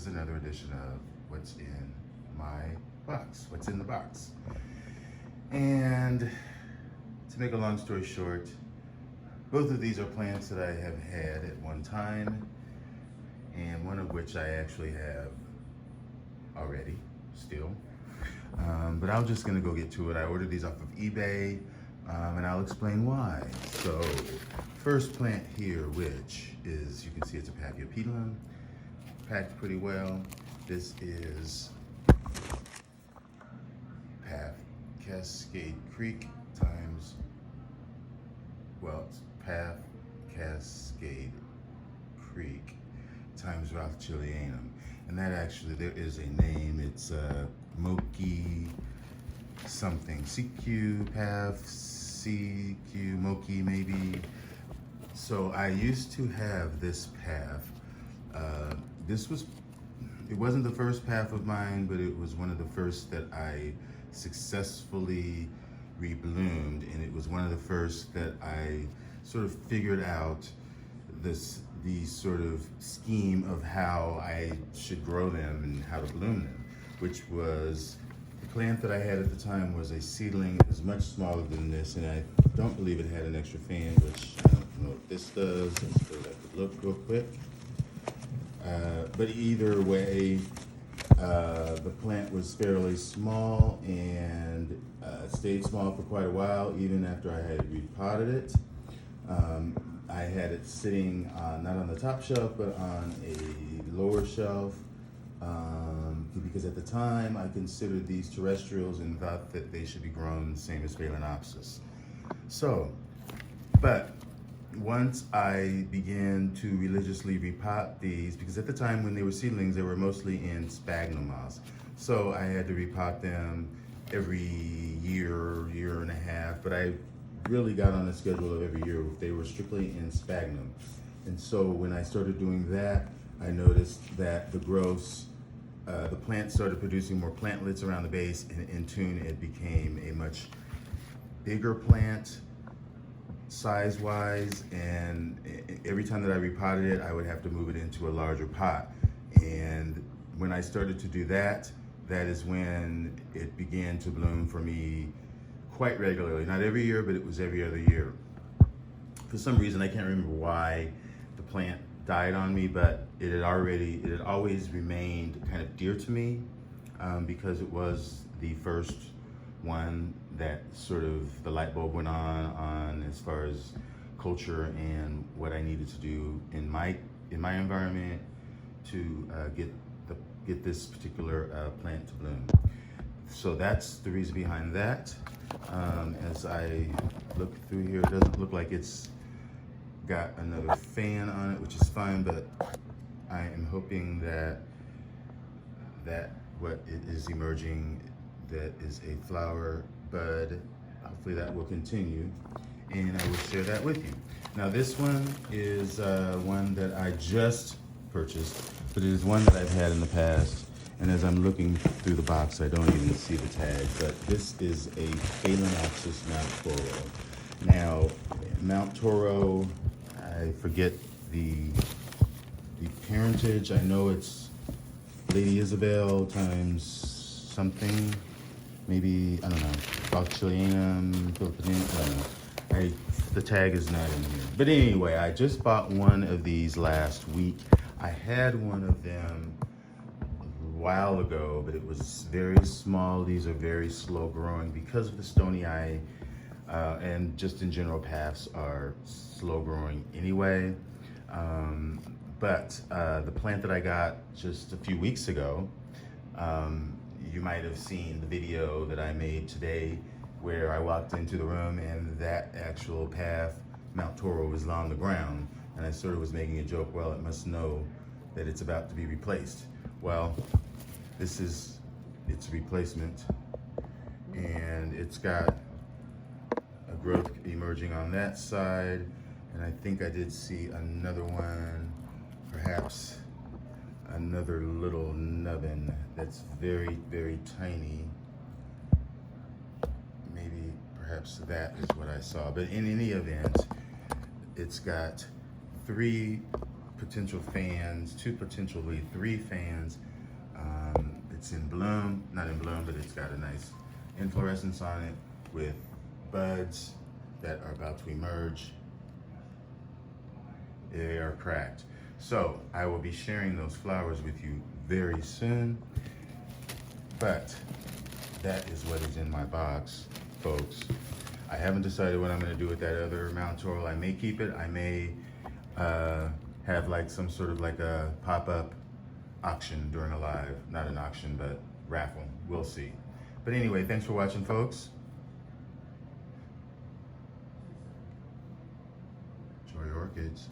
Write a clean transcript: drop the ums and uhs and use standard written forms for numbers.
is another edition of what's in my box, what's in the box. And to make a long story short, both of these are plants that I have had at one time, and one of which I actually have already, still. But I'm just gonna go get to it. I ordered these off of eBay, and I'll explain why. So, first plant here, which is, you can see it's a Paphiopedilum, packed pretty well. This is Cascade Creek times, well, it's Cascade Creek times Rothschildianum. And that actually, there is a name. It's Moki something, CQ, Moki maybe. So I used to have this path. It wasn't the first path of mine, but it was one of the first that I successfully rebloomed, and it was one of the first that I sort of figured out the sort of scheme of how I should grow them and how to bloom them, which was, the plant that I had at the time was a seedling. It was much smaller than this, and I don't believe it had an extra fan, which I don't know what this does. Let's go back to look real quick. But either way, the plant was fairly small and stayed small for quite a while, even after I had repotted it. I had it sitting not on the top shelf, but on a lower shelf, because at the time I considered these terrestrials and thought that they should be grown the same as Phalaenopsis. So, but once I began to religiously repot these, because at the time when they were seedlings, they were mostly in sphagnum moss. So I had to repot them every year, year and a half, but I really got on a schedule of every year. They were strictly in sphagnum. And so when I started doing that, I noticed that the growths, the plant started producing more plantlets around the base, and in tune it became a much bigger plant size-wise, and every time that I repotted it, I would have to move it into a larger pot. And when I started to do that, that is when it began to bloom for me quite regularly. Not every year, but it was every other year. For some reason, I can't remember why the plant died on me, but it had always remained kind of dear to me, because it was the first one that sort of the light bulb went on as far as culture and what I needed to do in my environment to get this particular plant to bloom. So that's the reason behind that. As I look through here, it doesn't look like it's got another fan on it, which is fine, but I am hoping that what it is emerging, that is a flower bud. Hopefully that will continue, and I will share that with you. Now this one is one that I just purchased, but it is one that I've had in the past. And as I'm looking through the box, I don't even see the tag, but this is a Phalaenopsis Mount Toro. Now, Mount Toro, I forget the parentage. I know it's Lady Isabel times something, maybe, I don't know, Rothschildianum, Paphiopedilum, I don't know. The tag is not in here. But anyway, I just bought one of these last week. I had one of them while ago, but it was very small. These are very slow growing because of the stony eye, and just in general, paths are slow growing anyway. But the plant that I got just a few weeks ago, you might have seen the video that I made today where I walked into the room and that actual path, Mount Toro, was on the ground, and I sort of was making a joke, well, it must know that it's about to be replaced. Well, this is its replacement, and it's got a growth emerging on that side, and I think I did see another one, perhaps another little nubbin that's very, very tiny. Maybe, perhaps that is what I saw. But in any event, it's got 3 potential fans, 2 potentially 3 fans. It's in bloom, not in bloom, but it's got a nice inflorescence on it with buds that are about to emerge. They are cracked. So I will be sharing those flowers with you very soon, but that is what is in my box, folks. I haven't decided what I'm gonna do with that other Mount Toro. I may keep it. I may have like some sort of like a pop-up auction during a live, not an auction, but raffle. We'll see. But anyway, thanks for watching, folks. Enjoy your orchids.